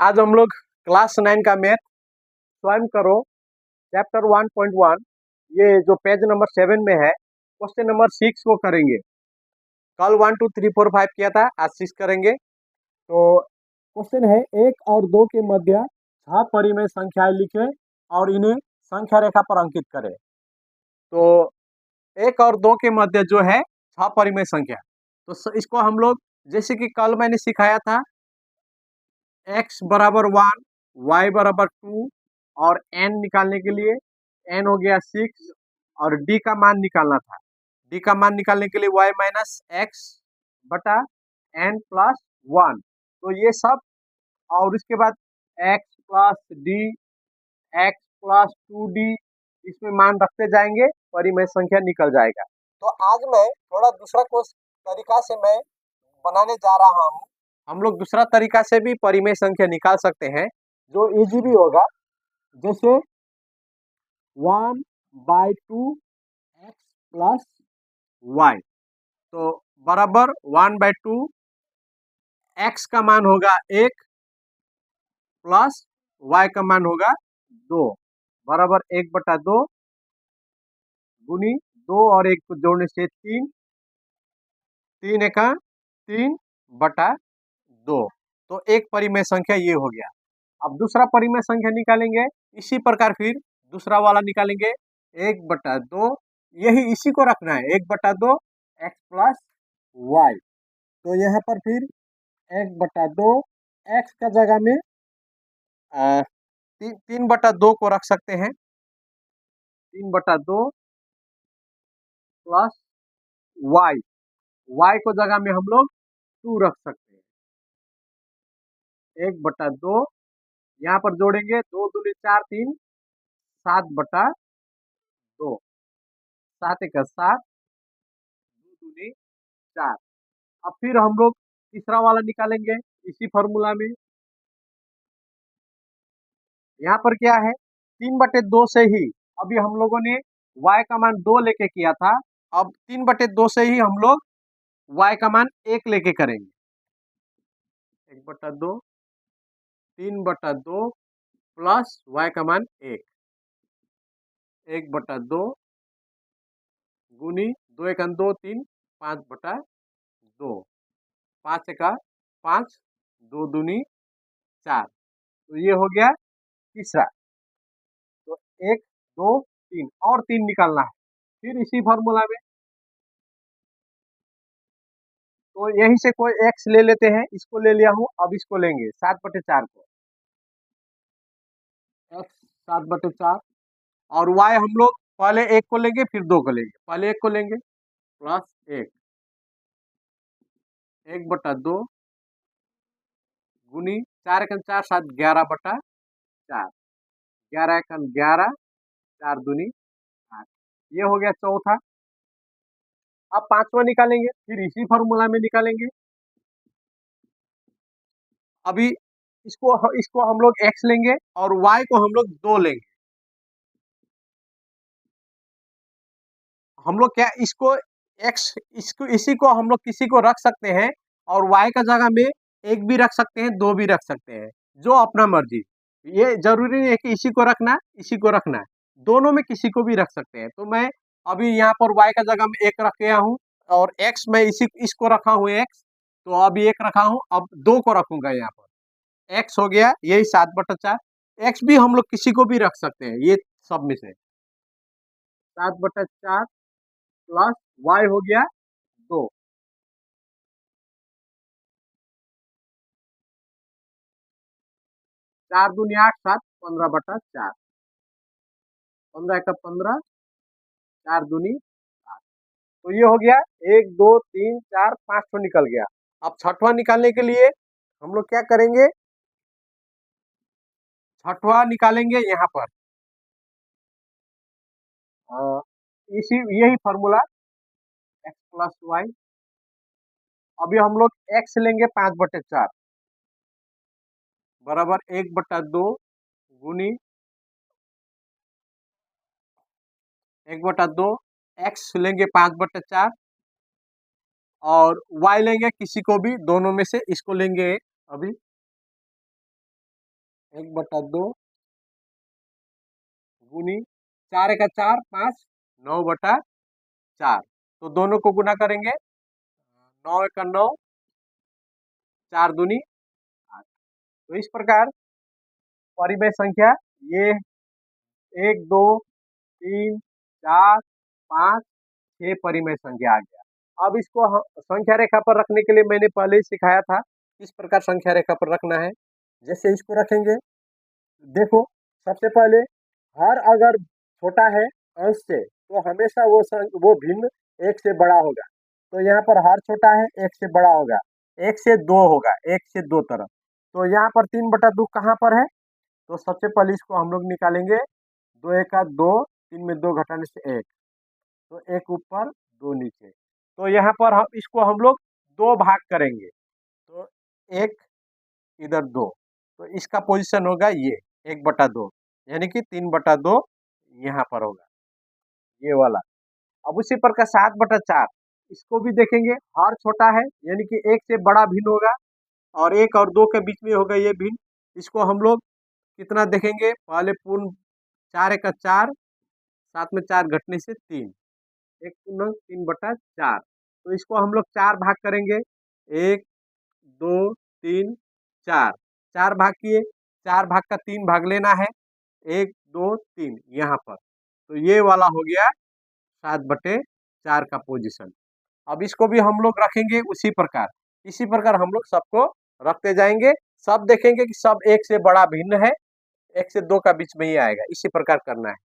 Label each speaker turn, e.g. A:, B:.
A: आज हम लोग क्लास 9 का मैथ स्वयं करो चैप्टर 1.1 ये जो पेज नंबर 7 में है क्वेश्चन नंबर 6 को करेंगे। कल 1 2 3 4 5 किया था, आज 6 करेंगे। तो क्वेश्चन है 1 और 2 के मध्य 6 परिमेय संख्याएं लिखें और इन्हें संख्या रेखा पर अंकित करें। तो 1 और 2 के मध्य जो है 6 परिमेय संख्या, तो इसको हम लोग जैसे कि कल मैंने सिखाया था x बराबर 1, y बराबर 2 और n निकालने के लिए n हो गया 6 और d का मान निकालना था। d का मान निकालने के लिए y माइनस एक्स बटा n प्लस 1। तो ये सब और इसके बाद x plus D, x plus 2d, इसमें मान रखते जाएंगे, परिमेय संख्या निकल जाएगा। तो आज मैं थोड़ा दूसरा तरीका से मैं बनाने जा रहा हूँ। हम लोग दूसरा तरीका से भी परिमेय संख्या निकाल सकते हैं जो इजी भी होगा। जैसे 1/2 एक्स प्लस वाई, तो बराबर 1/2 एक्स का मान होगा 1 प्लस वाई का मान होगा 2 बराबर 1/2 गुनी 2 और 1 को जोड़ने से 3, 3 एका 3/2। तो एक परिमेय संख्या ये हो गया। अब दूसरा परिमेय संख्या निकालेंगे, इसी प्रकार फिर दूसरा वाला निकालेंगे 1/2, यही इसी को रखना है 1/2 एक्स प्लस वाई। तो यहाँ पर फिर 1/2 एक्स का जगह में 3/2 को रख सकते हैं, 3/2 प्लस वाई, वाई को जगह में हम लोग 2 रख सकते हैं। 1/2 यहाँ पर जोड़ेंगे 2 दूनी 4 3 7/2, 7 एक 7, 2 दूनी 4। अब फिर हम लोग तीसरा वाला निकालेंगे इसी फॉर्मूला में। यहाँ पर क्या है 3/2 से ही अभी हम लोगों ने y का मान 2 लेके किया था, अब 3/2 से ही हम लोग y का मान 1 लेके करेंगे। 1/2 3/2 प्लस y का मान 1, 1/2 गुनी 2 एक 2 3 5/2, 5 एक 5, 2 दूनी 4। तो ये हो गया तीसरा। तो 1 2 3 और 3 निकालना है फिर इसी फॉर्मूला में। तो यहीं से कोई x ले लेते हैं, इसको ले लिया हूं, अब इसको लेंगे 7/4 को, x 7/4 और y हम लोग पहले 1 को लेंगे फिर 2 को लेंगे, पहले 1 को लेंगे प्लस 1, 1/2 गुनी 4 एक 4 7 11/4, 11 एक 11, 4 दूनी 8। ये हो गया चौथा। अब पांचवा निकालेंगे फिर इसी फॉर्मूला में निकालेंगे। अभी इसको हम लोग x लेंगे और y को हम लोग 2 लेंगे। हम लोग क्या इसको x, इसको इसी को हम लोग किसी को रख सकते हैं और y का जगह में 1 भी रख सकते हैं, 2 भी रख सकते हैं, जो अपना मर्जी। ये जरूरी नहीं है कि इसी को रखना इसी को रखना है, दोनों में किसी को भी रख सकते हैं। तो मैं अभी यहाँ पर y का जगह में 1 रख गया हूँ और x मैं इसको रखा हूँ x, तो अभी 1 रखा हूँ, अब 2 को रखूंगा यहाँ पर, x हो गया यही 7/4। x भी हम लोग किसी को भी रख सकते हैं, ये सब में से 7/4 प्लस y हो गया 2, 4 दूनी 8 7 15/4, 15 का 15, 4 दूनी 8। तो ये हो गया 1 2 3 4 5 तो निकल गया। अब छठवां निकालने के लिए हम लोग क्या करेंगे, छठवां निकालेंगे यहाँ पर इसी यही फॉर्मूला x प्लस वाई। अभी हम लोग x लेंगे 5/4 बराबर 1/2 गुनी 1/2, x लेंगे 5/4 और y लेंगे किसी को भी, दोनों में से इसको लेंगे अभी 1/2 गुनी 4 का 4 5 9/4। तो दोनों को गुना करेंगे, 9 का 9 4 दूनी 8। तो इस प्रकार परिमेय संख्या ये 1 2 3 4 5 6 परिमेय संख्या आ गया। अब इसको संख्या रेखा पर रखने के लिए मैंने पहले ही सिखाया था किस प्रकार संख्या रेखा पर रखना है। जैसे इसको रखेंगे, देखो सबसे पहले हर अगर छोटा है अंश से तो हमेशा वो भिन्न 1 से बड़ा होगा। तो यहाँ पर हर छोटा है 1 से बड़ा होगा, 1 से 2 होगा, 1 से 2 तरफ। तो यहाँ पर 3/2 कहाँ पर है? तो सबसे पहले इसको हम लोग निकालेंगे, 2 1 का 2, 3 में 2 घटाने से 1, तो 1 ऊपर 2 नीचे। तो यहाँ पर हम इसको हम लोग 2 भाग करेंगे, तो 1 इधर 2, तो इसका पोजीशन होगा ये 1/2, यानी कि 3/2 यहाँ पर होगा ये वाला। अब उसी प्रकार 7/4 इसको भी देखेंगे, हर छोटा है यानी कि 1 से बड़ा भिन्न होगा और 1 और 2 के बीच में होगा ये भिन्न। इसको हम लोग कितना देखेंगे, पहले पूर्ण 4 1 का 4, 7 में 4 घटने से 3, 1 पूर्ण 3/4। तो इसको हम लोग 4 भाग करेंगे, 1 2 3 4, 4 भाग किए, 4 भाग का 3 भाग लेना है, 1 2 3 यहाँ पर। तो ये वाला हो गया 7/4 का पोजीशन। अब इसको भी हम लोग रखेंगे उसी प्रकार, इसी प्रकार हम लोग सबको रखते जाएंगे। सब देखेंगे कि सब 1 से बड़ा भिन्न है, 1 से 2 का बीच में ही आएगा, इसी प्रकार करना है।